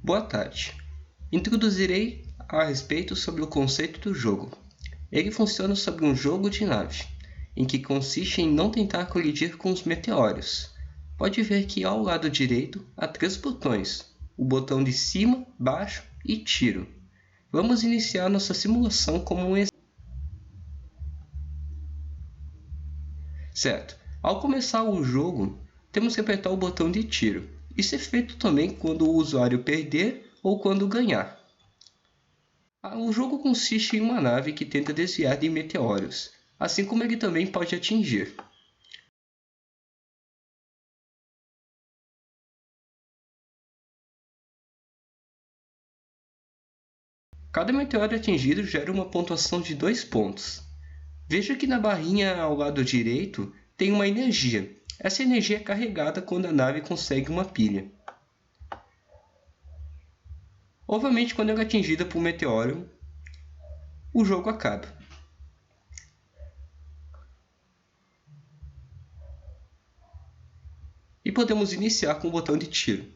Boa tarde. Introduzirei a respeito sobre o conceito do jogo. Ele funciona sobre um jogo de nave, em que consiste em não tentar colidir com os meteoros. Pode ver que ao lado direito há 3 botões, o botão de cima, baixo e tiro. Vamos iniciar nossa simulação como um exemplo. Certo, ao começar o jogo, temos que apertar o botão de tiro. Isso é feito também quando o usuário perder ou quando ganhar. O jogo consiste em uma nave que tenta desviar de meteoros, assim como ele também pode atingir. Cada meteoro atingido gera uma pontuação de 2 pontos. Veja que na barrinha ao lado direito tem uma energia. Essa energia é carregada quando a nave consegue uma pilha. Obviamente, quando ela é atingida por um meteoro, o jogo acaba. E podemos iniciar com o botão de tiro.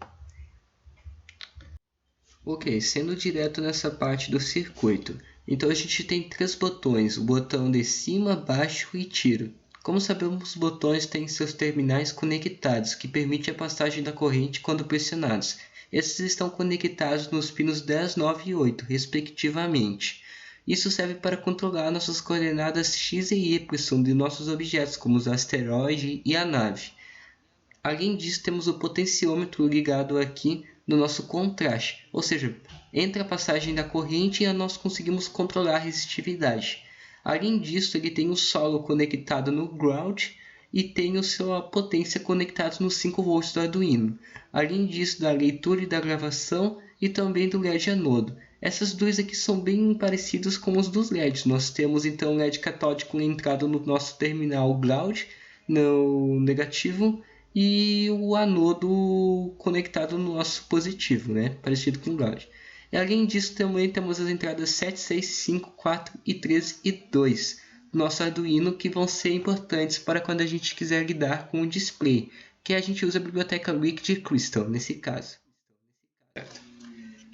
Ok, sendo direto nessa parte do circuito, então a gente tem 3 botões, o botão de cima, baixo e tiro. Como sabemos, os botões têm seus terminais conectados, que permite a passagem da corrente quando pressionados. Esses estão conectados nos pinos 10, 9 e 8, respectivamente. Isso serve para controlar nossas coordenadas x e y de nossos objetos, como os asteroides e a nave. Além disso, temos o potenciômetro ligado aqui no nosso contraste, ou seja, entre a passagem da corrente e nós conseguimos controlar a resistividade. Além disso, ele tem o solo conectado no ground e tem a sua potência conectada nos 5 volts do Arduino. Além disso, da leitura e da gravação e também do LED anodo. Essas duas aqui são bem parecidas com os dos LEDs. Nós temos então o LED catódico entrado no nosso terminal ground, no negativo, e o anodo conectado no nosso positivo, parecido com o ground. E além disso, também temos as entradas 7, 6, 5, 4 e 3 e 2 do nosso Arduino, que vão ser importantes para quando a gente quiser lidar com o display, que a gente usa a biblioteca Liquid Crystal nesse caso.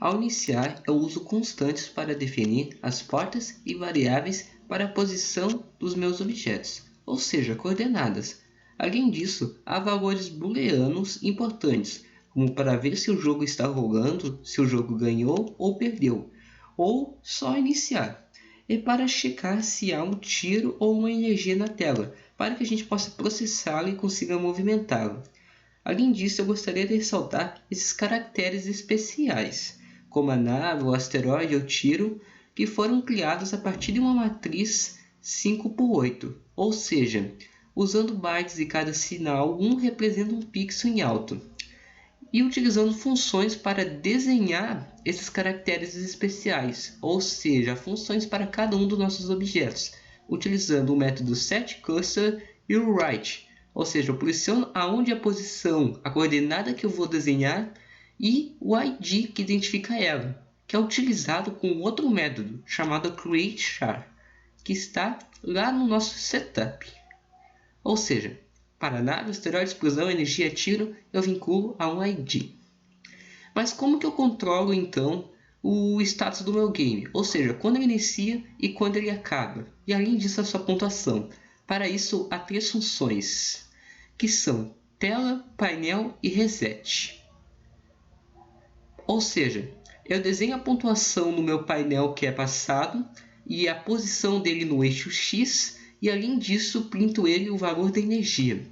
Ao iniciar, eu uso constantes para definir as portas e variáveis para a posição dos meus objetos, ou seja, coordenadas. Além disso, há valores booleanos importantes, como para ver se o jogo está rolando, se o jogo ganhou ou perdeu, ou só iniciar, e para checar se há um tiro ou uma energia na tela, para que a gente possa processá-lo e consiga movimentá-lo. Além disso, eu gostaria de ressaltar esses caracteres especiais, como a nave, o asteroide ou tiro, que foram criados a partir de uma matriz 5x8, ou seja, usando bytes de cada sinal, um representa um pixel em alto, e utilizando funções para desenhar esses caracteres especiais, ou seja, funções para cada um dos nossos objetos, utilizando o método setCursor e o write, ou seja, eu posiciono aonde a posição, a coordenada que eu vou desenhar e o ID que identifica ela, que é utilizado com outro método chamado createChar, que está lá no nosso setup. Ou seja, para nave, asteroide, explosão, energia, tiro, eu vinculo a um ID. Mas como que eu controlo então o status do meu game? Ou seja, quando ele inicia e quando ele acaba. E além disso, a sua pontuação. Para isso, há 3 funções, que são tela, painel e reset. Ou seja, eu desenho a pontuação no meu painel que é passado e a posição dele no eixo X, e além disso printo ele o valor da energia.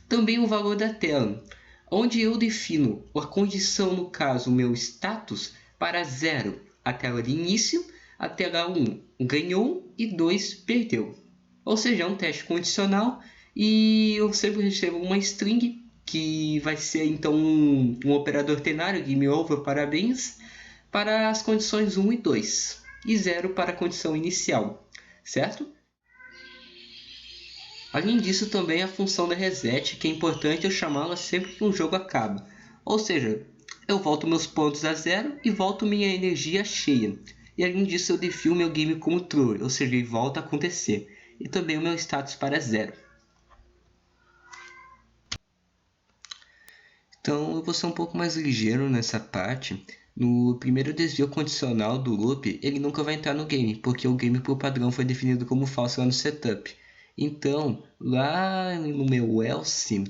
Também o valor da tela, onde eu defino a condição, no caso o meu status, para 0, a tela de início, a tela 1 ganhou e 2 perdeu. Ou seja, é um teste condicional e eu sempre recebo uma string que vai ser então um operador tenário, game over, parabéns, para as condições 1 e 2, e 0 para a condição inicial, certo? Além disso, também a função da reset, que é importante eu chamá-la sempre que um jogo acaba. Ou seja, eu volto meus pontos a 0 e volto minha energia cheia. E além disso, eu defino meu game como true, ou seja, ele volta a acontecer. E também o meu status para 0. Então eu vou ser um pouco mais ligeiro nessa parte, No primeiro desvio condicional do loop, ele nunca vai entrar no game, porque o game por padrão foi definido como falso lá no setup. Então, lá no meu else,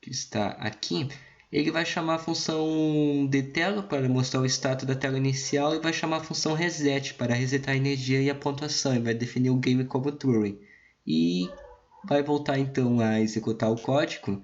que está aqui, ele vai chamar a função deTela para mostrar o status da tela inicial e vai chamar a função reset para resetar a energia e a pontuação, e vai definir o game como true. E vai voltar então a executar o código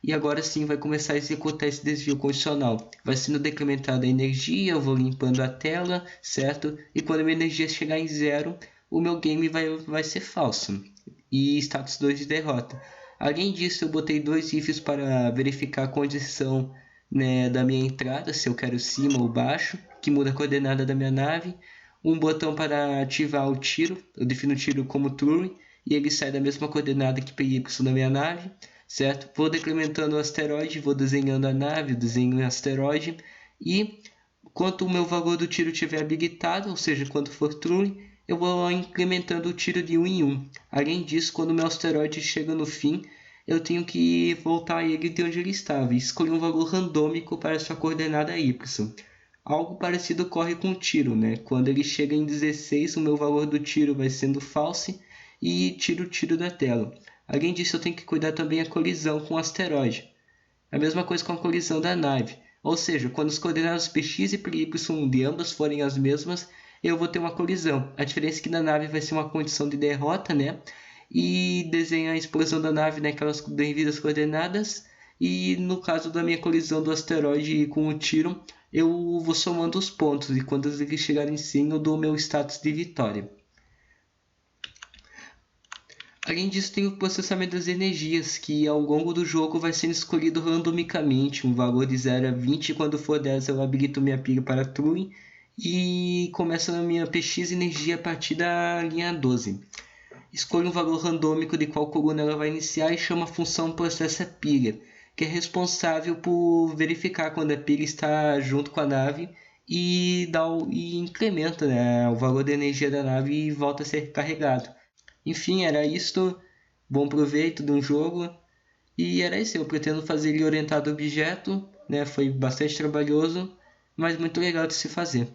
e agora sim vai começar a executar esse desvio condicional. Vai sendo decrementada a energia, eu vou limpando a tela, certo? E quando a minha energia chegar em zero, o meu game vai ser falso. E status 2 de derrota. Além disso, eu botei dois ifs para verificar a condição, né, da minha entrada, se eu quero cima ou baixo, que muda a coordenada da minha nave. Um botão para ativar o tiro, eu defino o tiro como true, e ele sai da mesma coordenada que PY da minha nave, certo? Vou decrementando o asteroide, vou desenhando a nave, desenho o asteroide, e quanto o meu valor do tiro estiver habilitado, ou seja, quanto for true, eu vou incrementando o tiro de 1 em 1. Além disso, quando o meu asteroide chega no fim, eu tenho que voltar ele de onde ele estava e escolher um valor randômico para sua coordenada Y. Algo parecido ocorre com o tiro, né? Quando ele chega em 16, o meu valor do tiro vai sendo false e tiro o tiro da tela. Além disso, eu tenho que cuidar também da colisão com o asteroide. A mesma coisa com a colisão da nave. Ou seja, quando as coordenadas px e py de ambas forem as mesmas, eu vou ter uma colisão. A diferença é que na nave vai ser uma condição de derrota, né? E desenha a explosão da nave naquelas devidas coordenadas. E no caso da minha colisão do asteroide com o tiro, eu vou somando os pontos. E quando eles chegarem em 100, eu dou o meu status de vitória. Além disso, tem o processamento das energias, que ao longo do jogo vai sendo escolhido randomicamente, um valor de 0 a 20, e quando for 10 eu habilito minha pilha para true, e começa a minha PX energia a partir da linha 12. Escolho um valor randômico de qual coluna ela vai iniciar e chamo a função processa pilha, que é responsável por verificar quando a pilha está junto com a nave e incrementa, né, o valor da energia da nave e volta a ser carregado. Enfim, era isto. Bom proveito de um jogo. E era isso. Eu pretendo fazer ele orientado a objeto. Né? Foi bastante trabalhoso, mas muito legal de se fazer.